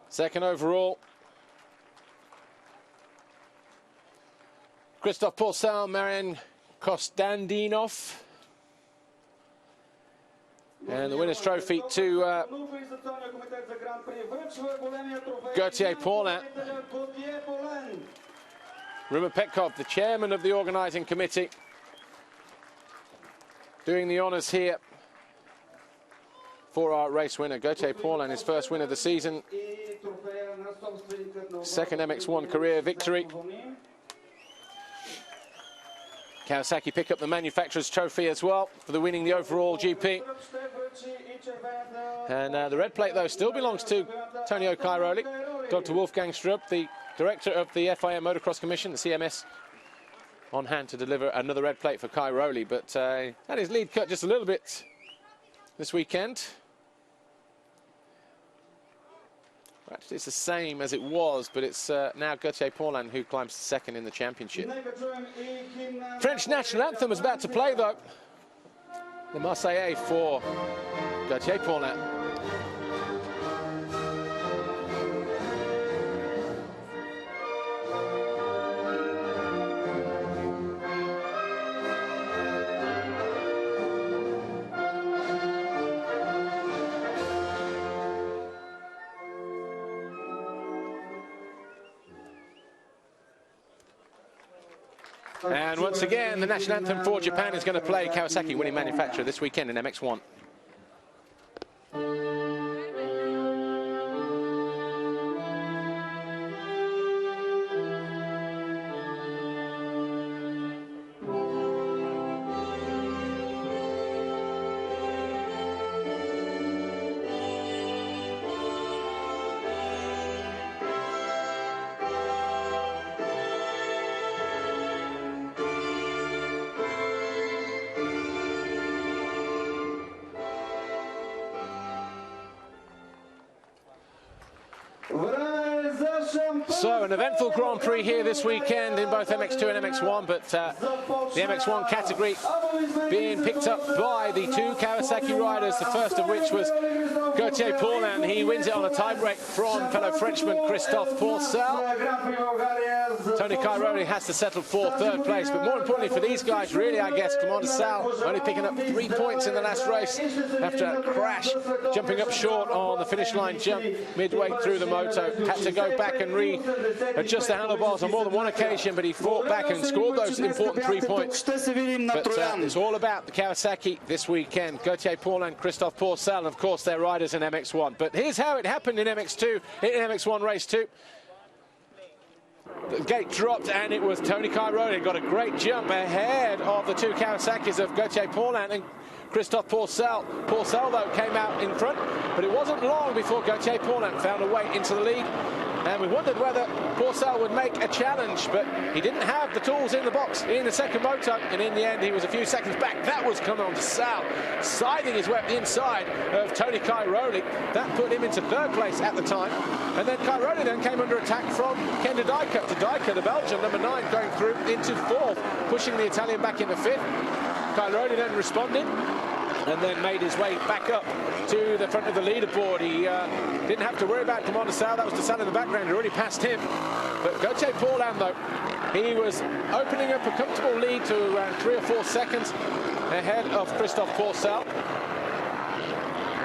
Second overall Christophe Pourcel, Marian Kostandinov. And the winner's trophy to Gauthier Paulin. Ruben Petkov, the chairman of the organising committee, doing the honours here for our race winner. Gauthier Paulin, his first win of the season. Second MX1 career victory. Kawasaki pick up the manufacturer's trophy as well for the winning the overall GP. And the red plate, though, still belongs to Tonio Cairoli. Dr. Wolfgang Strupp, the director of the FIM Motocross Commission, the CMS, on hand to deliver another red plate for Cairoli. But had his lead cut just a little bit this weekend. Actually, it's the same as it was, but it's now Gauthier Paulin who climbs second in the championship. French national anthem is about to play, though. The Marseillaise for Gauthier Paulin. And once again, the national anthem for Japan is going to play. Kawasaki winning manufacturer this weekend in MX1. So an eventful Grand Prix here this weekend in both MX2 and MX1, but the MX1 category being picked up by the two Kawasaki riders, the first of which was Gauthier Paulin. He wins it on a tiebreak from fellow Frenchman Christophe Pourcel. Tony Cairoli has to settle for third place, but more importantly for these guys, really, I guess, Commander Sal only picking up 3 points in the last race after a crash, jumping up short on the finish line jump midway through the moto. Had to go back and readjust the handlebars on more than one occasion, but he fought back and scored those important 3 points. But it's all about the Kawasaki this weekend. Gauthier Paulin, Christophe Pourcel, and of course their riders in MX1. But here's how it happened in MX2, in MX1 race 2. The gate dropped and it was Tony Cairoli got a great jump ahead of the two Kawasaki's of Gauthier Paulin and Christophe Pourcel. Pourcel, though, came out in front, but it wasn't long before Gauthier Paulin found a way into the lead. And we wondered whether Pourcel would make a challenge, but he didn't have the tools in the box in the second moto, and in the end he was a few seconds back. That was Commander Sal, scything his way up the inside of Tony Cairoli. That put him into third place at the time. And then Cairoli then came under attack from Ken de Dijker, the Belgian, number 9, going through into fourth, pushing the Italian back into fifth. Cairoli then responded and then made his way back up to the front of the leaderboard. He didn't have to worry about Commander Sal. That was the Sal in the background. He already passed him. But Gauthier Paulin, though, he was opening up a comfortable lead to around 3 or 4 seconds ahead of Christophe Pourcel.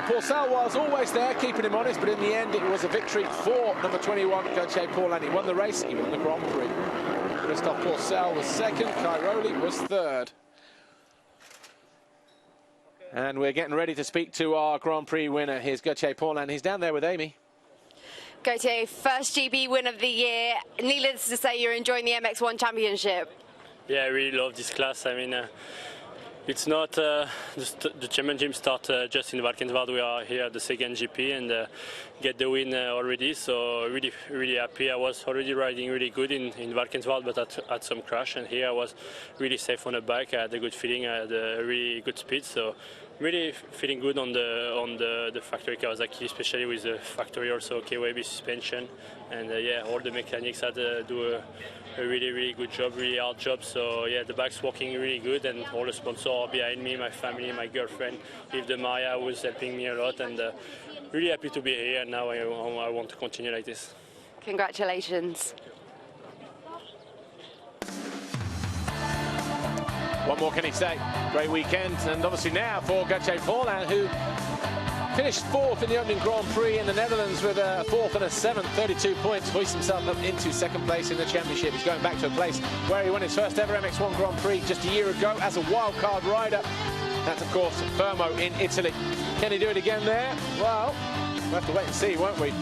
Pourcel was always there, keeping him honest, but in the end it was a victory for number 21, Gauthier Paulin. He won the race, he won the Grand Prix. Christophe Pourcel was second, Cairoli was third. And we're getting ready to speak to our Grand Prix winner. Here's Gauthier Paulin. He's down there with Amy. Gauthier, first GB win of the year. Needless to say, you're enjoying the MX1 Championship. Yeah, I really love this class. I mean, it's not the championship start just in Valkenswaard. We are here at the second GP and get the win already. So really happy. I was already riding really good in Valkenswaard, but had some crash. And here I was really safe on the bike. I had a good feeling. I had a really good speed. So really feeling good on the factory Kawasaki, especially with the factory also KYB suspension. And yeah, all the mechanics had to do a really good job, really hard job. So yeah, the bike's working really good, and all the sponsors are behind me, my family, my girlfriend, Yves de Maria, was helping me a lot, and really happy to be here. Now I want to continue like this. Congratulations. What more can he say? Great weekend, and obviously now for Gauthier Paulin, who finished 4th in the opening Grand Prix in the Netherlands with a 4th and a 7th, 32 points, hoists himself up into 2nd place in the championship. He's going back to a place where he won his first ever MX1 Grand Prix just a year ago as a wildcard rider. That's, of course, Fermo in Italy. Can he do it again there? Well, we'll have to wait and see, won't we?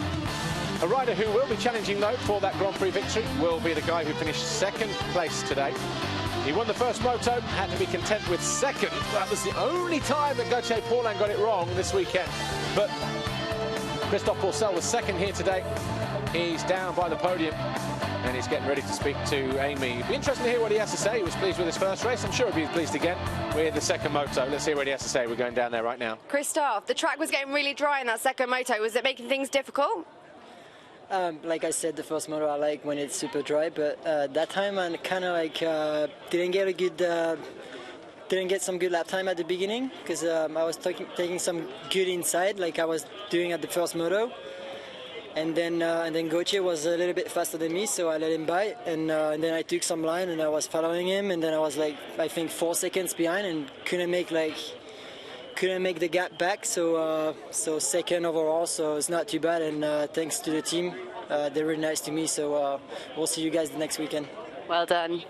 A rider who will be challenging, though, for that Grand Prix victory will be the guy who finished 2nd place today. He won the first moto, had to be content with 2nd. That was the only time that Gauthier Paulin got it wrong this weekend. But Christophe Pourcel was 2nd here today. He's down by the podium and he's getting ready to speak to Amy. It'd be interesting to hear what he has to say. He was pleased with his first race. I'm sure he'll be pleased again with the 2nd moto. Let's hear what he has to say. We're going down there right now. Christophe, the track was getting really dry in that 2nd moto. Was it making things difficult? Like I said, the first moto I like when it's super dry, but that time I kind of like didn't get some good lap time at the beginning because I was taking some good inside like I was doing at the first moto, and then Gauthier was a little bit faster than me, so I let him by, and then I took some line and I was following him, and then I was like I think 4 seconds behind and couldn't make the gap back, so 2nd overall, so it's not too bad, and thanks to the team, they're really nice to me, so we'll see you guys the next weekend. Well done.